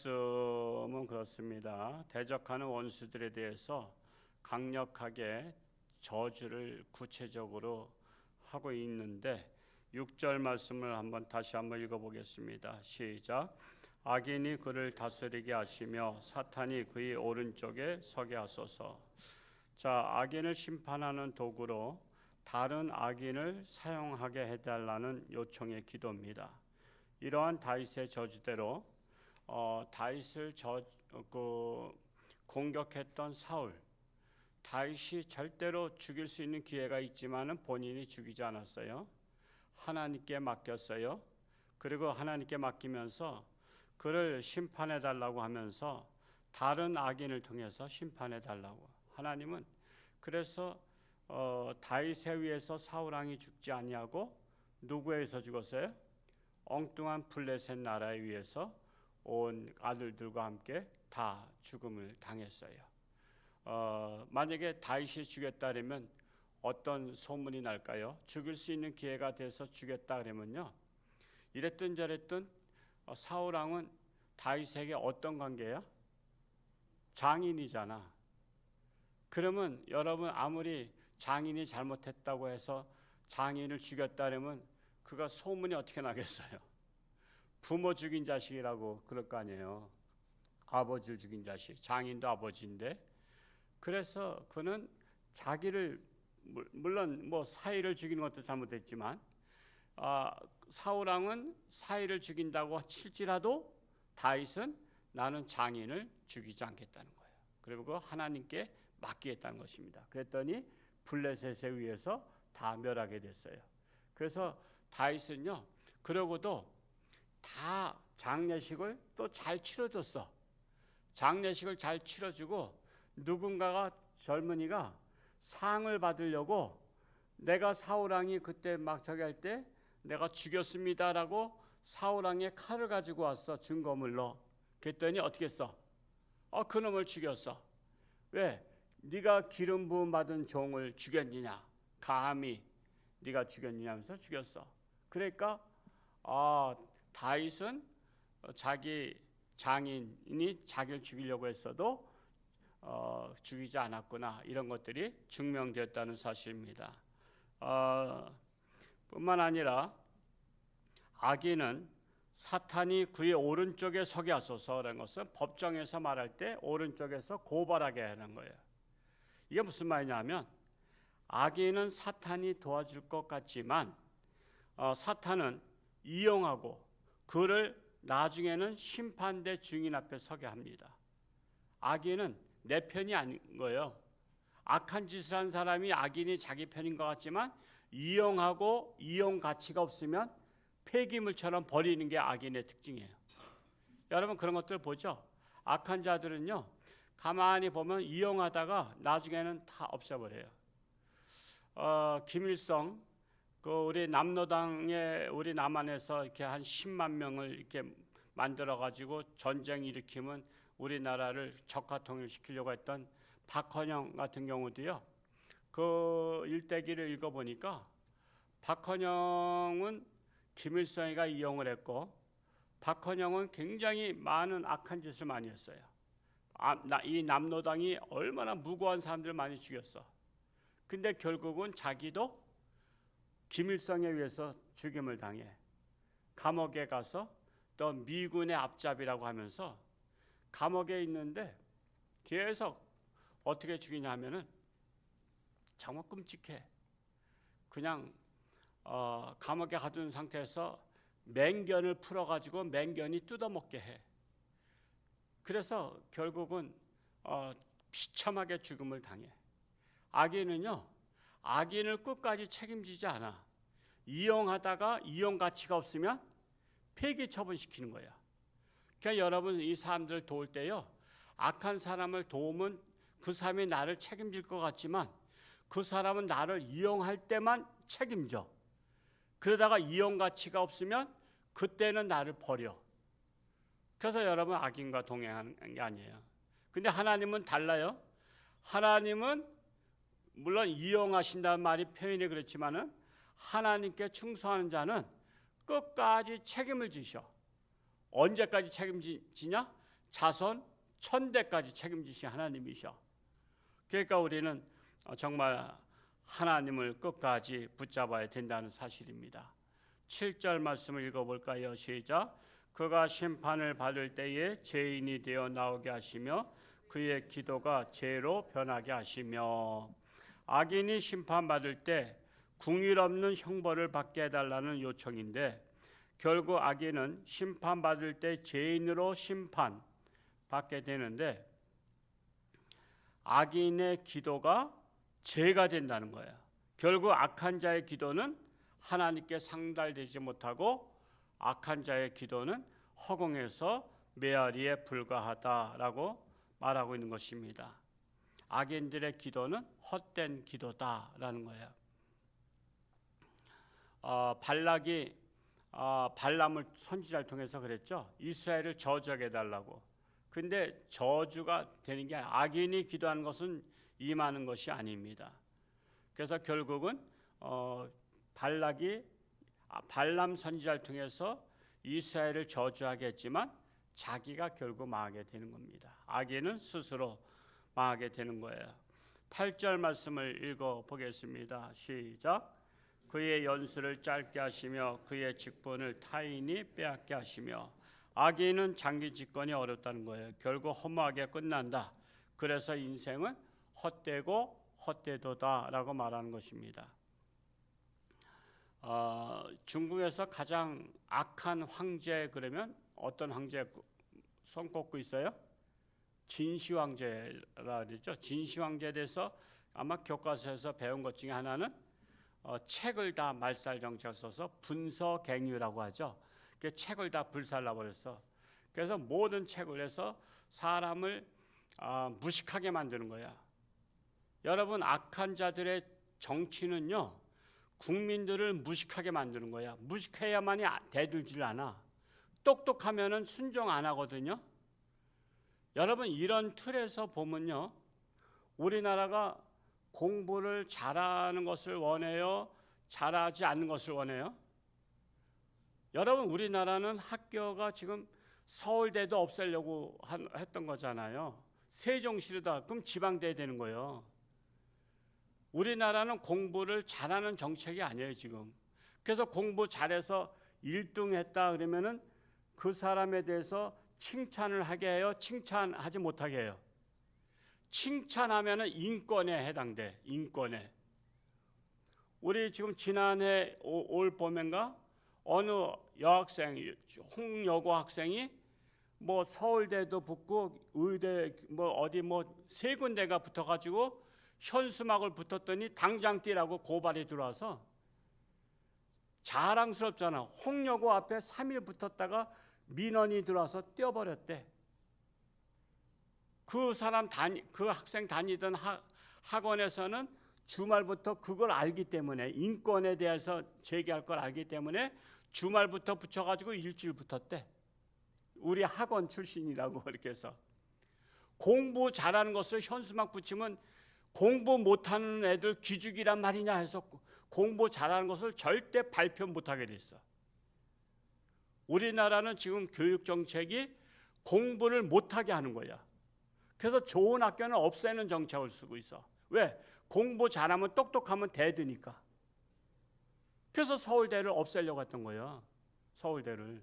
말씀은 그렇습니다. 대적하는 원수들에 대해서 강력하게 저주를 구체적으로 하고 있는데 6절 말씀을 다시 한번 읽어보겠습니다. 시작. 악인이 그를 다스리게 하시며 사탄이 그의 오른쪽에 서게 하소서. 자, 악인을 심판하는 도구로 다른 악인을 사용하게 해달라는 요청의 기도입니다. 이러한 다윗의 저주대로 다윗을 공격했던 사울, 다윗이 절대로 죽일 수 있는 기회가 있지만은 본인이 죽이지 않았어요. 하나님께 맡겼어요. 그리고 하나님께 맡기면서 그를 심판해 달라고 하면서 다른 악인을 통해서 심판해 달라고. 하나님은 그래서 다윗에 의해서 사울 왕이 죽지 아니하고 누구에 의해서 죽었어요? 엉뚱한 블레셋 나라에 의해서 온 아들들과 함께 다 죽음을 당했어요. 만약에 다윗이 죽였다 그러면 어떤 소문이 날까요? 죽일 수 있는 기회가 돼서 죽였다 그러면요, 이랬든 저랬든 사울 왕은 다윗에게 어떤 관계야? 장인이잖아. 그러면 여러분, 아무리 장인이 잘못했다고 해서 장인을 죽였다 그러면 그가 소문이 어떻게 나겠어요? 부모 죽인 자식이라고 그럴 거 아니에요. 아버지를 죽인 자식, 장인도 아버지인데. 그래서 그는 자기를, 물론 사이를 죽이는 것도 잘못했지만 사울 왕은 사이를 죽인다고 칠지라도 다윗은 나는 장인을 죽이지 않겠다는 거예요. 그리고 그 하나님께 맡기겠다는 것입니다. 그랬더니 블레셋에 의해서 다 멸하게 됐어요. 그래서 다윗은요, 그러고도 다 장례식을 또 잘 치러줬어. 장례식을 잘 치러주고 누군가가, 젊은이가 상을 받으려고 내가 사울 왕이 그때 막 저기 할 때 내가 죽였습니다라고 사울 왕의 칼을 가지고 왔어, 증거물로. 그랬더니 어떻게 했어? 그놈을 죽였어. 왜? 네가 기름 부음 받은 종을 죽였느냐? 감히 네가 죽였느냐 하면서 죽였어. 그러니까 다윗은 자기 장인이 자기를 죽이려고 했어도 죽이지 않았구나, 이런 것들이 증명되었다는 사실입니다. 뿐만 아니라 악인은 사탄이 그의 오른쪽에 서게 하소서라는 것은 법정에서 말할 때 오른쪽에서 고발하게 하는 거예요. 이게 무슨 말이냐면, 악인은 사탄이 도와줄 것 같지만 사탄은 이용하고 그를 나중에는 심판대 증인 앞에 서게 합니다. 악인은 내 편이 아닌 거예요. 악한 짓을 한 사람이 악인이 자기 편인 것 같지만 이용하고 이용 가치가 없으면 폐기물처럼 버리는 게 악인의 특징이에요. 여러분, 그런 것들 보죠. 악한 자들은요, 가만히 보면 이용하다가 나중에는 다 없애버려요. 김일성, 우리 남로당에, 우리 남한에서 이렇게 한 10만 명을 이렇게 만들어 가지고 전쟁 일으키면 우리나라를 적화 통일시키려고 했던 박헌영 같은 경우도요, 그 일대기를 읽어보니까 박헌영은 김일성이가 이용을 했고, 박헌영은 굉장히 많은 악한 짓을 많이 했어요. 이 남로당이 얼마나 무고한 사람들을 많이 죽였어. 근데 결국은 자기도 김일성에 의해서 죽임을 당해 감옥에 가서 또 미군의 앞잡이라고 하면서 감옥에 있는데 계속 어떻게 죽이냐 하면은 정말 끔찍해. 그냥 감옥에 가둔 상태에서 맹견을 풀어가지고 맹견이 뜯어먹게 해. 그래서 결국은 비참하게 죽음을 당해. 악인은요, 악인을 끝까지 책임지지 않아. 이용하다가 이용 가치가 없으면 폐기 처분시키는 거야. 그러니까 여러분, 이 사람들을 도울 때요, 악한 사람을 도우면 그 사람이 나를 책임질 것 같지만 그 사람은 나를 이용할 때만 책임져. 그러다가 이용 가치가 없으면 그때는 나를 버려. 그래서 여러분, 악인과 동행하는 게 아니에요. 근데 하나님은 달라요. 하나님은 물론 이용하신다는 말이 표현이 그렇지만은 하나님께 충성하는 자는 끝까지 책임을 지셔. 언제까지 책임지냐? 자손 1000대까지 책임지신 하나님이셔. 그러니까 우리는 정말 하나님을 끝까지 붙잡아야 된다는 사실입니다. 7절 말씀을 읽어볼까요? 시작. 그가 심판을 받을 때에 죄인이 되어 나오게 하시며 그의 기도가 죄로 변하게 하시며. 악인이 심판받을 때 궁율 없는 형벌을 받게 해달라는 요청인데, 결국 악인은 심판받을 때 죄인으로 심판받게 되는데 악인의 기도가 죄가 된다는 거예요. 결국 악한 자의 기도는 하나님께 상달되지 못하고 악한 자의 기도는 허공에서 메아리에 불과하다라고 말하고 있는 것입니다. 악인들의 기도는 헛된 기도다라는 거예요. 발락이 발람을 선지자를 통해서 그랬죠. 이스라엘을 저주하게 해달라고. 근데 저주가 되는 게 악인이 기도하는 것은 임하는 것이 아닙니다. 그래서 결국은 발락이 발람 선지자를 통해서 이스라엘을 저주하게 했지만 자기가 결국 망하게 되는 겁니다. 악인은 스스로 망하게 되는 거예요. 8절 말씀을 읽어보겠습니다. 시작. 그의 연수를 짧게 하시며 그의 직분을 타인이 빼앗게 하시며. 악인은 장기 집권이 어렵다는 거예요. 결국 허무하게 끝난다. 그래서 인생은 헛되고 헛되도다라고 말하는 것입니다. 중국에서 가장 악한 황제 그러면 어떤 황제 손꼽고 있어요? 진시 황제라 그랬죠. 진시 황제에 대해서 아마 교과서에서 배운 것 중에 하나는 책을 다 말살정책을 써서 분서갱유라고 하죠. 그 책을 다 불살라 버렸어. 그래서 모든 책을 해서 사람을 무식하게 만드는 거야. 여러분, 악한 자들의 정치는요, 국민들을 무식하게 만드는 거야. 무식해야만이 대들질 않아. 똑똑하면은 순종 안 하거든요. 여러분, 이런 틀에서 보면요, 우리나라가 공부를 잘하는 것을 원해요? 잘하지 않는 것을 원해요? 여러분, 우리나라는 학교가 지금 서울대도 없애려고 했던 거잖아요. 세종시로다. 그럼 지방대에 되는 거예요. 우리나라는 공부를 잘하는 정책이 아니에요 지금. 그래서 공부 잘해서 1등 했다 그러면은 그 사람에 대해서 칭찬을 하게 해요? 칭찬하지 못하게 해요? 칭찬하면은 인권에 해당돼. 인권에. 우리 지금 지난해 올 봄인가 어느 여학생, 홍여고 학생이 뭐 서울대도 붙고 의대 뭐 어디 뭐 세 군데가 붙어가지고 현수막을 붙었더니 당장 뛰라고 고발이 들어와서 자랑스럽잖아. 홍여고 앞에 3일 붙었다가 민원이 들어와서 뛰어버렸대. 그 학생 다니던 학원에서는 주말부터 그걸 알기 때문에 인권에 대해서 제기할 걸 알기 때문에 주말부터 붙여가지고 일주일 붙었대. 우리 학원 출신이라고 이렇게 해서. 공부 잘하는 것을 현수막 붙이면 공부 못하는 애들 기죽이란 말이냐 해서 공부 잘하는 것을 절대 발표 못하게 됐어. 우리나라는 지금 교육 정책이 공부를 못하게 하는 거야. 그래서 좋은 학교는 없애는 정책을 쓰고 있어. 왜? 공부 잘하면 똑똑하면 대드니까. 그래서 서울대를 없애려고 했던 거야. 서울대를.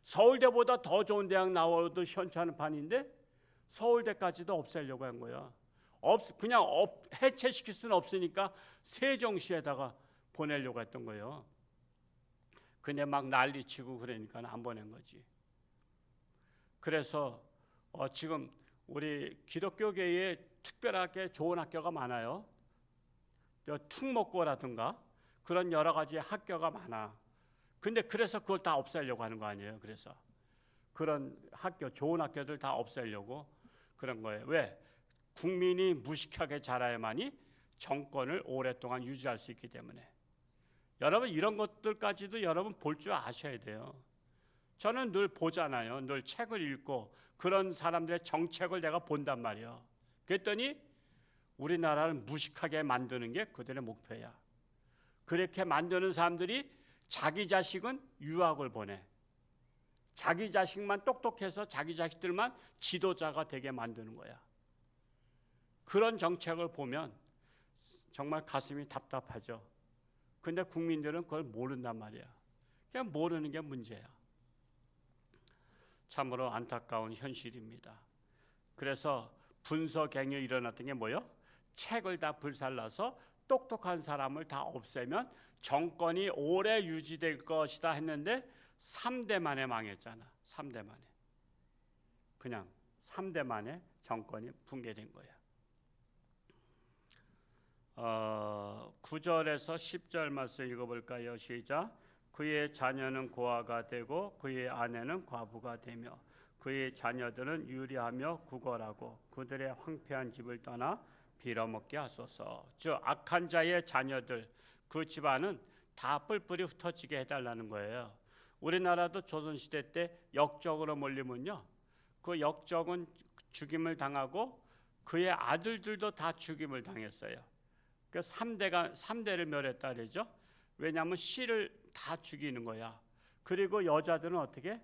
서울대보다 더 좋은 대학 나와도 현찮은 판인데 서울대까지도 없애려고 한 거야. 그냥 해체시킬 수는 없으니까 세종시에다가 보내려고 했던 거예요. 근데 막 난리치고 그러니까 안 보낸 거지. 그래서 지금 우리 기독교계에 특별하게 좋은 학교가 많아요. 특목고라든가 그런 여러 가지 학교가 많아. 근데 그래서 그걸 다 없애려고 하는 거 아니에요. 그래서 그런 학교, 좋은 학교들 다 없애려고 그런 거예요. 왜? 국민이 무식하게 자라야만이 정권을 오랫동안 유지할 수 있기 때문에. 여러분, 이런 것들까지도 여러분 볼 줄 아셔야 돼요. 저는 늘 보잖아요. 늘 책을 읽고 그런 사람들의 정책을 내가 본단 말이에요. 그랬더니 우리나라를 무식하게 만드는 게 그들의 목표야. 그렇게 만드는 사람들이 자기 자식은 유학을 보내. 자기 자식만 똑똑해서 자기 자식들만 지도자가 되게 만드는 거야. 그런 정책을 보면 정말 가슴이 답답하죠. 근데 국민들은 그걸 모른단 말이야. 그냥 모르는 게 문제야. 참으로 안타까운 현실입니다. 그래서 분서갱이 일어났던 게 뭐예요? 책을 다 불살라서 똑똑한 사람을 다 없애면 정권이 오래 유지될 것이다 했는데 3대 만에 망했잖아. 3대 만에. 그냥 3대 만에 정권이 붕괴된 거야. 9절에서 10절 말씀 읽어볼까요? 시작. 그의 자녀는 고아가 되고 그의 아내는 과부가 되며 그의 자녀들은 유리하며 구걸하고 그들의 황폐한 집을 떠나 빌어먹게 하소서. 즉 악한 자의 자녀들, 그 집안은 다 뿔뿔이 흩어지게 해달라는 거예요. 우리나라도 조선시대 때 역적으로 몰리면요, 그 역적은 죽임을 당하고 그의 아들들도 다 죽임을 당했어요. 그 3대를 멸했다 그러죠. 왜냐하면 씨를 다 죽이는 거야. 그리고 여자들은 어떻게?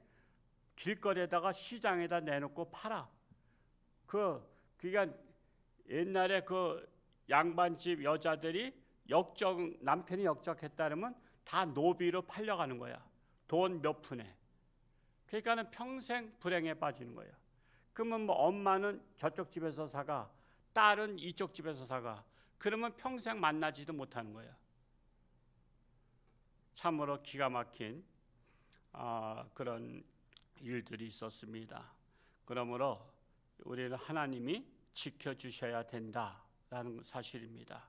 길거리에다가 시장에다 내놓고 팔아. 그러니까 옛날에 그 양반집 여자들이 남편이 역적했다면 다 노비로 팔려가는 거야. 돈 몇 푼에. 그러니까는 평생 불행에 빠지는 거예요. 그러면 뭐 엄마는 저쪽 집에서 사가, 딸은 이쪽 집에서 사가. 그러면 평생 만나지도 못하는 거예요. 참으로 기가 막힌 그런 일들이 있었습니다. 그러므로 우리는 하나님이 지켜주셔야 된다라는 사실입니다.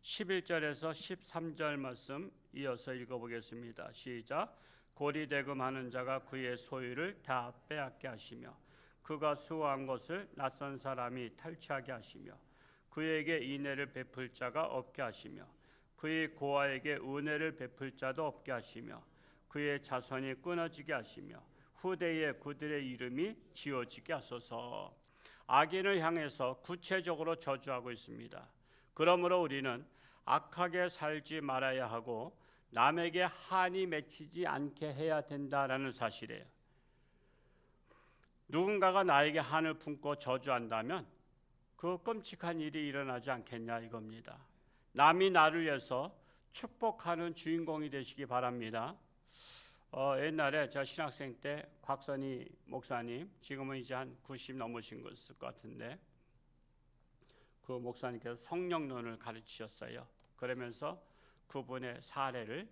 11절에서 13절 말씀 이어서 읽어보겠습니다. 시작. 고리대금하는 자가 그의 소유를 다 빼앗게 하시며 그가 수호한 것을 낯선 사람이 탈취하게 하시며 그에게 인애를 베풀 자가 없게 하시며 그의 고아에게 은혜를 베풀 자도 없게 하시며 그의 자손이 끊어지게 하시며 후대에 그들의 이름이 지워지게 하소서. 악인을 향해서 구체적으로 저주하고 있습니다. 그러므로 우리는 악하게 살지 말아야 하고 남에게 한이 맺히지 않게 해야 된다라는 사실이에요. 누군가가 나에게 한을 품고 저주한다면 그 끔찍한 일이 일어나지 않겠냐 이겁니다. 남이 나를 위해서 축복하는 주인공이 되시기 바랍니다. 옛날에 저 신학생 때 곽선희 목사님, 지금은 이제 한 90 넘으신 것 같은데, 그 목사님께서 성령론을 가르치셨어요. 그러면서 그분의 사례를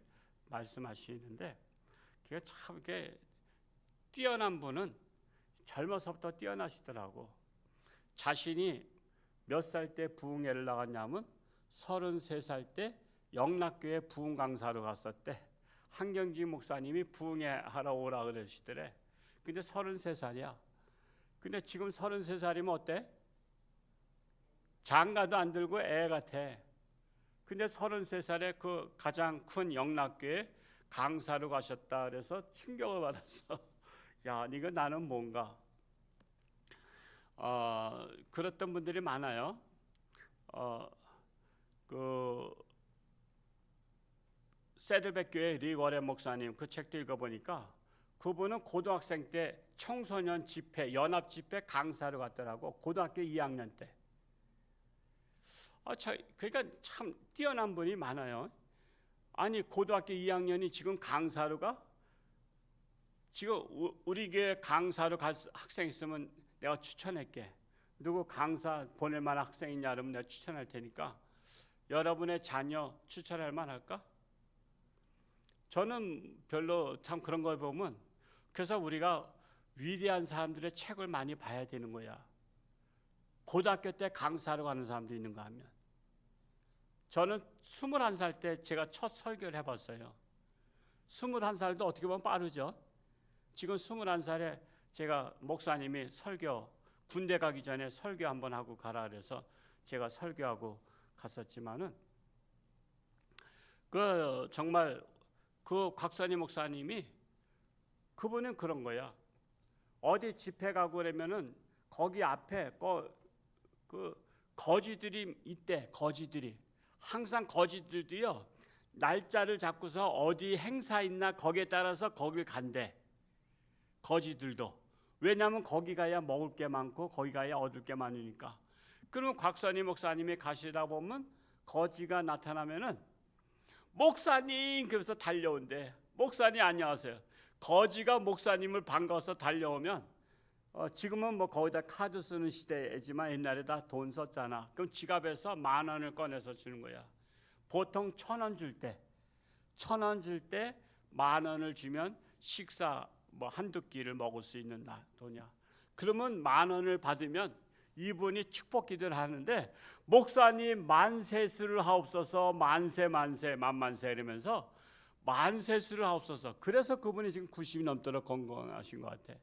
말씀하시는데, 그게 참 이렇게 뛰어난 분은 젊어서부터 뛰어나시더라고. 자신이 몇 살 때 부흥회를 나갔냐면 33살 때 영락교회 부흥 강사로 갔었대. 한경지 목사님이 부흥회 하러 오라 그러시더래. 근데 33살이야. 근데 지금 33살이면 어때? 장가도 안 들고 애 같아. 근데 33살에 그 가장 큰 영락교회 강사로 가셨다 그래서 충격을 받았어. 야, 이거 나는 뭔가. 그랬던 분들이 많아요. 그 세들백 교회 리거레 목사님 그 책도 읽어보니까 그분은 고등학생 때 청소년 집회, 연합 집회 강사로 갔더라고. 고등학교 2학년 때. 그러니까 참 뛰어난 분이 많아요. 아니 고등학교 2학년이 지금 강사로 가? 지금 우리 교회 강사로 갈 학생 있으면 내가 추천할게. 누구 강사 보낼 만한 학생 있냐 그러면 내가 추천할 테니까 여러분의 자녀 추천할 만할까? 저는 별로 참 그런 걸 보면 그래서 우리가 위대한 사람들의 책을 많이 봐야 되는 거야. 고등학교 때 강사로 가는 사람도 있는가 하면. 저는 21살 때 제가 첫 설교를 해봤어요. 21살도 어떻게 보면 빠르죠. 지금 21살에 제가 목사님이 설교, 군대 가기 전에 설교 한번 하고 가라 그래서 제가 설교하고 갔었지만은 정말 그 곽선희 목사님이 그분은 그런 거야. 어디 집회 가고 그러면은 거기 앞에 거지들이 있대. 거지들이 항상 거지들도요 날짜를 잡고서 어디 행사 있나 거기에 따라서 거길 간대. 거지들도. 왜냐하면 거기 가야 먹을 게 많고 거기 가야 얻을 게 많으니까. 그러면 곽선희 목사님이 가시다 보면 거지가 나타나면은 목사님 그래서 달려온대. 목사님 안녕하세요. 거지가 목사님을 반가워서 달려오면 지금은 뭐 거의 다 카드 쓰는 시대지만 옛날에 다 돈 썼잖아. 그럼 지갑에서 10,000원을 꺼내서 주는 거야. 보통 1,000원 줄 때, 1,000원 줄 때 10,000원을 주면 식사 뭐 한두 끼를 먹을 수 있는 돈이야. 그러면 10,000원을 받으면 이분이 축복 기도를 하는데 목사님 만세수를 하옵소서 만세 만만세 이러면서 만세수를 하옵소서. 그래서 그분이 지금 90이 넘도록 건강하신 것 같아.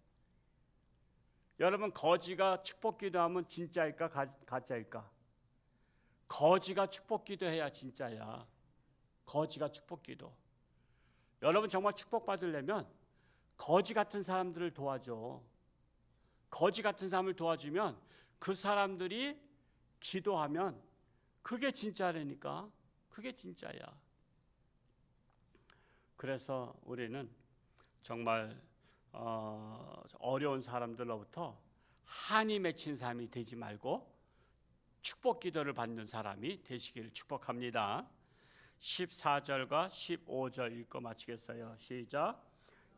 여러분 거지가 축복 기도하면 진짜일까 가짜일까? 거지가 축복 기도해야 진짜야. 거지가 축복 기도. 여러분 정말 축복 받으려면 거지 같은 사람들을 도와줘. 거지 같은 사람을 도와주면 그 사람들이 기도하면 그게 진짜라니까. 그게 진짜야. 그래서 우리는 정말 어려운 사람들로부터 한이 맺힌 사람이 되지 말고 축복 기도를 받는 사람이 되시기를 축복합니다. 14절과 15절 읽고 마치겠어요. 시작.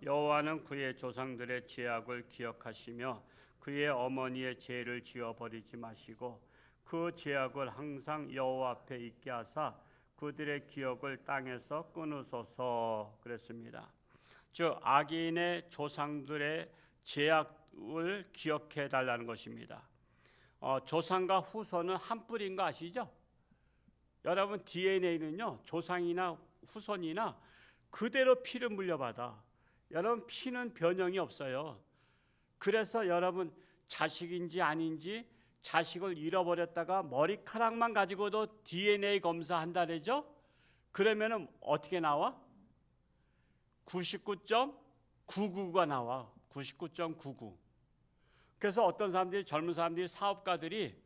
여호와는 그의 조상들의 죄악을 기억하시며 그의 어머니의 죄를 지워버리지 마시고 그 죄악을 항상 여호와 앞에 있게 하사 그들의 기억을 땅에서 끊으소서 그랬습니다. 즉 악인의 조상들의 죄악을 기억해 달라는 것입니다. 조상과 후손은 한 뿌리인 거 아시죠? 여러분 DNA는요 조상이나 후손이나 그대로 피를 물려받아. 여러분 피는 변형이 없어요. 그래서 여러분 자식인지 아닌지 자식을 잃어버렸다가 머리카락만 가지고도 DNA 검사한다 그러죠? 그러면은 어떻게 나와? 99.999가 나와. 99.99. 그래서 어떤 사람들이 젊은 사람들이 사업가들이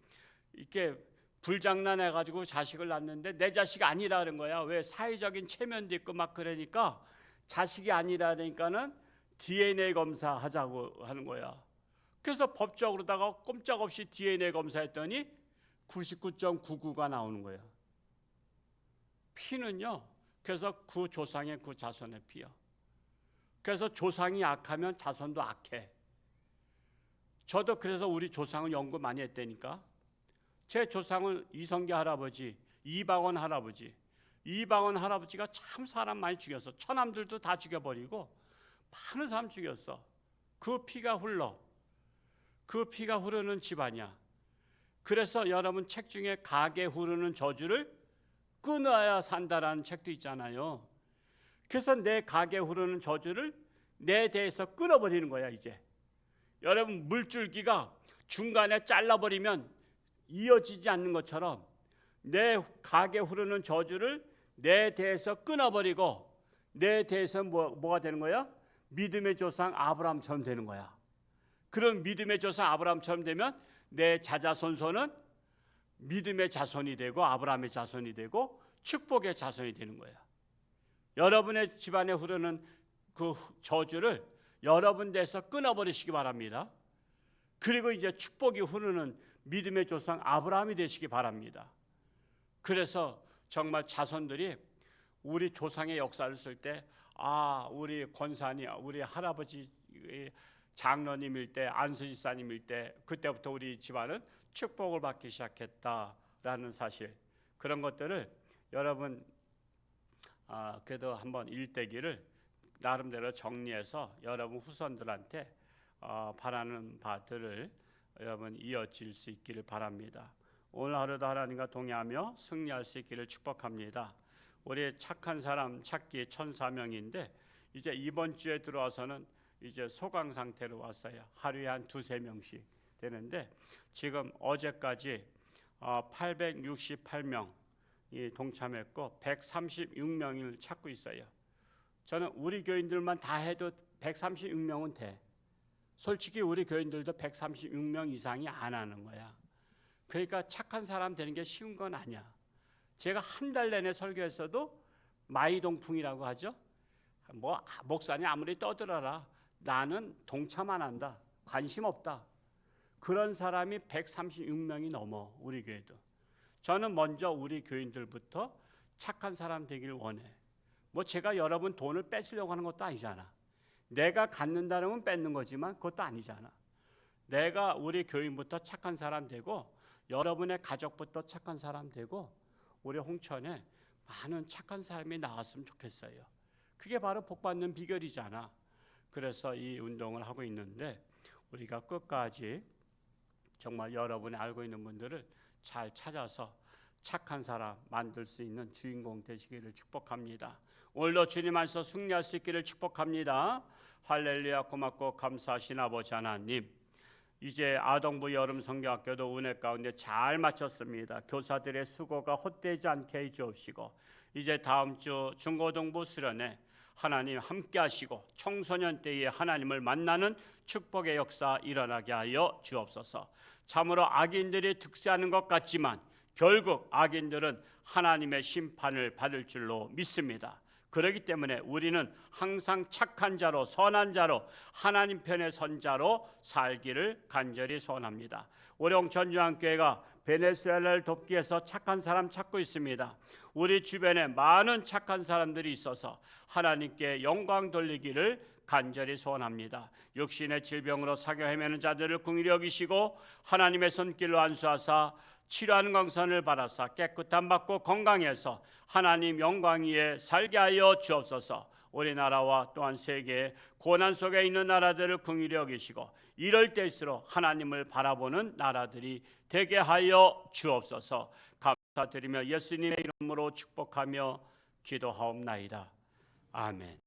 이렇게 불장난해가지고 자식을 낳는데 내 자식 아니라 그런 거야. 왜? 사회적인 체면도 있고 막 그러니까 자식이 아니라 그러니까는 DNA 검사하자고 하는 거야. 그래서 법적으로다가 꼼짝없이 DNA 검사했더니 99.99가 나오는 거예요. 피는요. 그래서 그 조상의 그 자손의 피요. 그래서 조상이 악하면 자손도 악해. 저도 그래서 우리 조상을 연구 많이 했다니까. 제 조상은 이성계 할아버지, 이방원 할아버지. 이방원 할아버지가 참 사람 많이 죽였어. 처남들도 다 죽여버리고 많은 사람 죽였어. 그 피가 흘러. 그 피가 흐르는 집안이야. 그래서 여러분 책 중에 가게 흐르는 저주를 끊어야 산다라는 책도 있잖아요. 그래서 내 가게 흐르는 저주를 내 대에서 끊어버리는 거야 이제. 여러분 물줄기가 중간에 잘라버리면 이어지지 않는 것처럼 내 가게 흐르는 저주를 내 대에서 끊어버리고 내 대에서 뭐가 되는 거야? 믿음의 조상 아브라함처럼 되는 거야. 그런 믿음의 조상 아브라함처럼 되면 내 자자손손은 믿음의 자손이 되고 아브라함의 자손이 되고 축복의 자손이 되는 거야. 여러분의 집안에 흐르는 그 저주를 여러분 대에서 끊어버리시기 바랍니다. 그리고 이제 축복이 흐르는 믿음의 조상 아브라함이 되시기 바랍니다. 그래서 정말 자손들이 우리 조상의 역사를 쓸 때 우리 권사님, 우리 할아버지 장로님일 때, 안수집사님일 때 그때부터 우리 집안은 축복을 받기 시작했다라는 사실, 그런 것들을 여러분 그래도 한번 일대기를 나름대로 정리해서 여러분 후손들한테 바라는 바들을 여러분 이어질 수 있기를 바랍니다. 오늘 하루도 하나님과 동행하며 승리할 수 있기를 축복합니다. 우리 착한 사람 찾기 1,400명인데 이제 이번 주에 들어와서는 이제 소강 상태로 왔어요. 하루에 한 2-3명씩 되는데 지금 어제까지 868명이 동참했고 136명을 찾고 있어요. 저는 우리 교인들만 다 해도 136명은 돼. 솔직히 우리 교인들도 136명 이상이 안 하는 거야. 그러니까 착한 사람 되는 게 쉬운 건 아니야. 제가 한 달 내내 설교했어도 마이동풍이라고 하죠. 뭐 목사님 아무리 떠들어라 나는 동참 안 한다. 관심 없다. 그런 사람이 136명이 넘어 우리 교회도. 저는 먼저 우리 교인들부터 착한 사람 되기를 원해. 뭐 제가 여러분 돈을 뺏으려고 하는 것도 아니잖아. 내가 갖는다면 뺏는 거지만 그것도 아니잖아. 내가 우리 교인부터 착한 사람 되고 여러분의 가족부터 착한 사람 되고 우리 홍천에 많은 착한 사람이 나왔으면 좋겠어요. 그게 바로 복받는 비결이잖아. 그래서 이 운동을 하고 있는데 우리가 끝까지 정말 여러분이 알고 있는 분들을 잘 찾아서 착한 사람 만들 수 있는 주인공 되시기를 축복합니다. 오늘도 주님 안에서 승리할 수 있기를 축복합니다. 할렐루야. 고맙고 감사하신 아버지 하나님, 이제 아동부 여름 성경학교도 은혜 가운데 잘 마쳤습니다. 교사들의 수고가 헛되지 않게 해주옵시고 이제 다음 주 중고등부 수련회 하나님 함께 하시고 청소년 때에 하나님을 만나는 축복의 역사 일어나게 하여 주옵소서. 참으로 악인들이 득세하는 것 같지만 결국 악인들은 하나님의 심판을 받을 줄로 믿습니다. 그렇기 때문에 우리는 항상 착한 자로 선한 자로 하나님 편의 선자로 살기를 간절히 소원합니다. 우리 홍천중앙교회가 베네수엘라를 돕기 위해서 착한 사람 찾고 있습니다. 우리 주변에 많은 착한 사람들이 있어서 하나님께 영광 돌리기를 간절히 소원합니다. 육신의 질병으로 사겨 헤매는 자들을 긍휼히 여기시고 하나님의 손길로 안수하사 치료하는 광선을 받아사 깨끗함 받고 건강해서 하나님 영광 위에 살게 하여 주옵소서. 우리나라와 또한 세계의 고난 속에 있는 나라들을 긍휼히 여기시고 이럴 때일수록 하나님을 바라보는 나라들이 되게 하여 주옵소서. 감사드리며 예수님의 이름으로 축복하며 기도하옵나이다. 아멘.